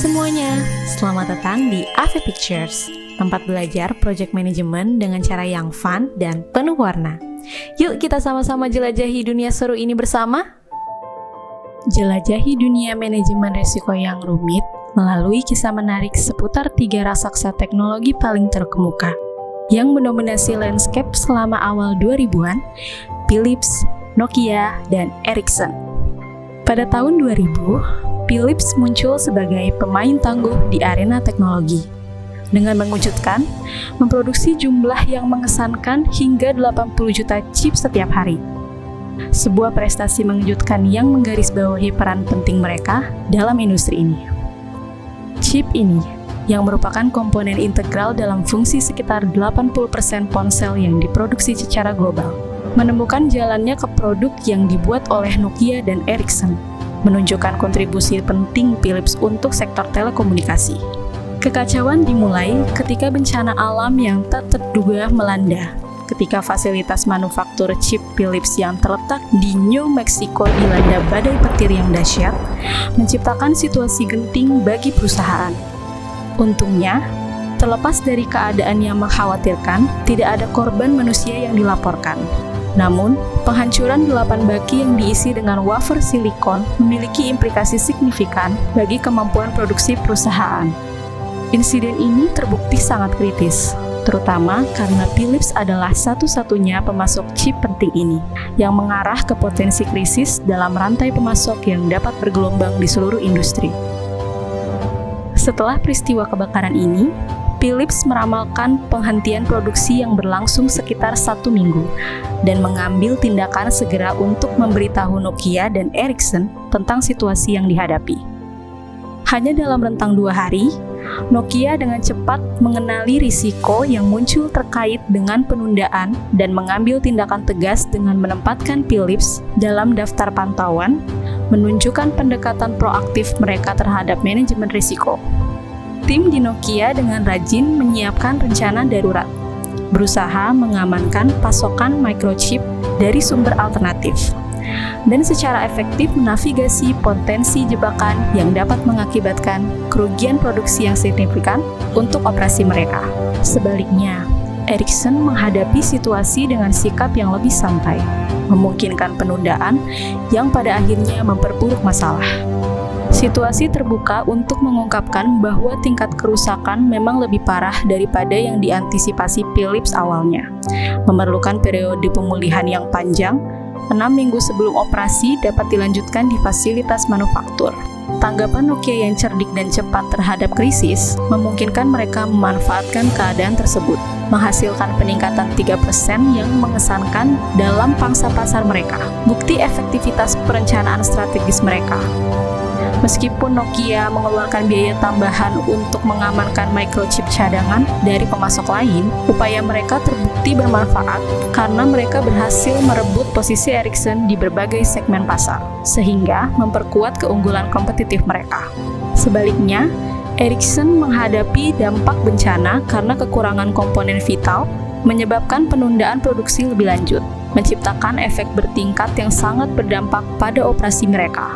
semuanya, selamat datang di AV Pictures, tempat belajar project management dengan cara yang fun dan penuh warna. Yuk kita sama-sama jelajahi dunia seru ini bersama. Jelajahi dunia manajemen risiko yang rumit melalui kisah menarik seputar 3 raksasa teknologi paling terkemuka yang mendominasi landscape selama awal 2000-an, Philips, Nokia, dan Ericsson. Pada tahun 2000, Philips muncul sebagai pemain tangguh di arena teknologi. Dengan mengejutkan, memproduksi jumlah yang mengesankan hingga 80 juta chip setiap hari. Sebuah prestasi mengejutkan yang menggarisbawahi peran penting mereka dalam industri ini. Chip ini, yang merupakan komponen integral dalam fungsi sekitar 80% ponsel yang diproduksi secara global, menemukan jalannya ke produk yang dibuat oleh Nokia dan Ericsson, menunjukkan kontribusi penting Philips untuk sektor telekomunikasi. Kekacauan dimulai ketika bencana alam yang tak terduga melanda, ketika fasilitas manufaktur chip Philips yang terletak di New Mexico dilanda badai petir yang dahsyat, menciptakan situasi genting bagi perusahaan. Untungnya, terlepas dari keadaan yang mengkhawatirkan, tidak ada korban manusia yang dilaporkan. Namun, penghancuran 8 baki yang diisi dengan wafer silikon memiliki implikasi signifikan bagi kemampuan produksi perusahaan. Insiden ini terbukti sangat kritis, terutama karena Philips adalah satu-satunya pemasok chip penting ini, yang mengarah ke potensi krisis dalam rantai pemasok yang dapat bergelombang di seluruh industri. Setelah peristiwa kebakaran ini, Philips meramalkan penghentian produksi yang berlangsung sekitar 1 minggu dan mengambil tindakan segera untuk memberitahu Nokia dan Ericsson tentang situasi yang dihadapi. Hanya dalam rentang 2 hari, Nokia dengan cepat mengenali risiko yang muncul terkait dengan penundaan dan mengambil tindakan tegas dengan menempatkan Philips dalam daftar pantauan, menunjukkan pendekatan proaktif mereka terhadap manajemen risiko. Tim di Nokia dengan rajin menyiapkan rencana darurat, berusaha mengamankan pasokan microchip dari sumber alternatif, dan secara efektif menavigasi potensi jebakan yang dapat mengakibatkan kerugian produksi yang signifikan untuk operasi mereka. Sebaliknya, Ericsson menghadapi situasi dengan sikap yang lebih santai, memungkinkan penundaan yang pada akhirnya memperburuk masalah. Situasi terbuka untuk mengungkapkan bahwa tingkat kerusakan memang lebih parah daripada yang diantisipasi Philips awalnya, memerlukan periode pemulihan yang panjang. 6 minggu sebelum operasi dapat dilanjutkan di fasilitas manufaktur. Tanggapan Nokia yang cerdik dan cepat terhadap krisis memungkinkan mereka memanfaatkan keadaan tersebut, menghasilkan peningkatan 3% yang mengesankan dalam pangsa pasar mereka, bukti efektivitas perencanaan strategis mereka. Meskipun Nokia mengeluarkan biaya tambahan untuk mengamankan microchip cadangan dari pemasok lain, upaya mereka terbukti bermanfaat karena mereka berhasil merebut posisi Ericsson di berbagai segmen pasar, sehingga memperkuat keunggulan kompetitif mereka. Sebaliknya, Ericsson menghadapi dampak bencana karena kekurangan komponen vital, menyebabkan penundaan produksi lebih lanjut, menciptakan efek bertingkat yang sangat berdampak pada operasi mereka.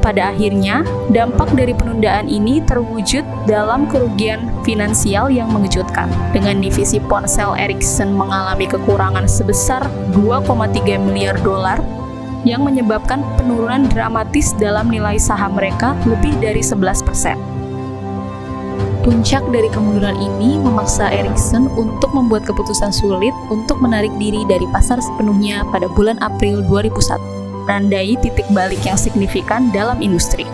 Pada akhirnya, dampak dari penundaan ini terwujud dalam kerugian finansial yang mengejutkan, dengan divisi ponsel Ericsson mengalami kekurangan sebesar 2,3 miliar dolar yang menyebabkan penurunan dramatis dalam nilai saham mereka lebih dari 11%. Puncak dari kemunduran ini memaksa Ericsson untuk membuat keputusan sulit untuk menarik diri dari pasar sepenuhnya pada bulan April 2001. Menandai titik balik yang signifikan dalam industri.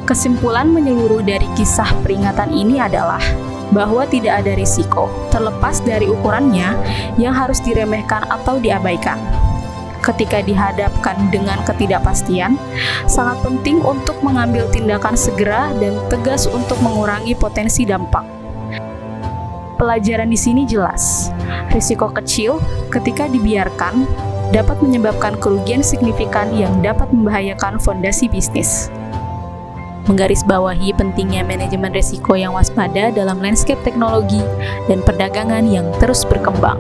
Kesimpulan menyeluruh dari kisah peringatan ini adalah bahwa tidak ada risiko, terlepas dari ukurannya, yang harus diremehkan atau diabaikan. Ketika dihadapkan dengan ketidakpastian, sangat penting untuk mengambil tindakan segera dan tegas untuk mengurangi potensi dampak. Pelajaran di sini jelas, risiko kecil ketika dibiarkan dapat menyebabkan kerugian signifikan yang dapat membahayakan fondasi bisnis. Menggarisbawahi pentingnya manajemen risiko yang waspada dalam landscape teknologi dan perdagangan yang terus berkembang.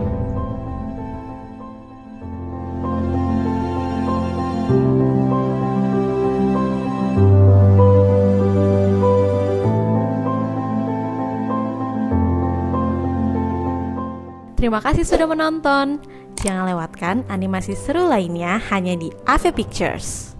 Terima kasih sudah menonton. Jangan lewatkan animasi seru lainnya hanya di AV Pictures.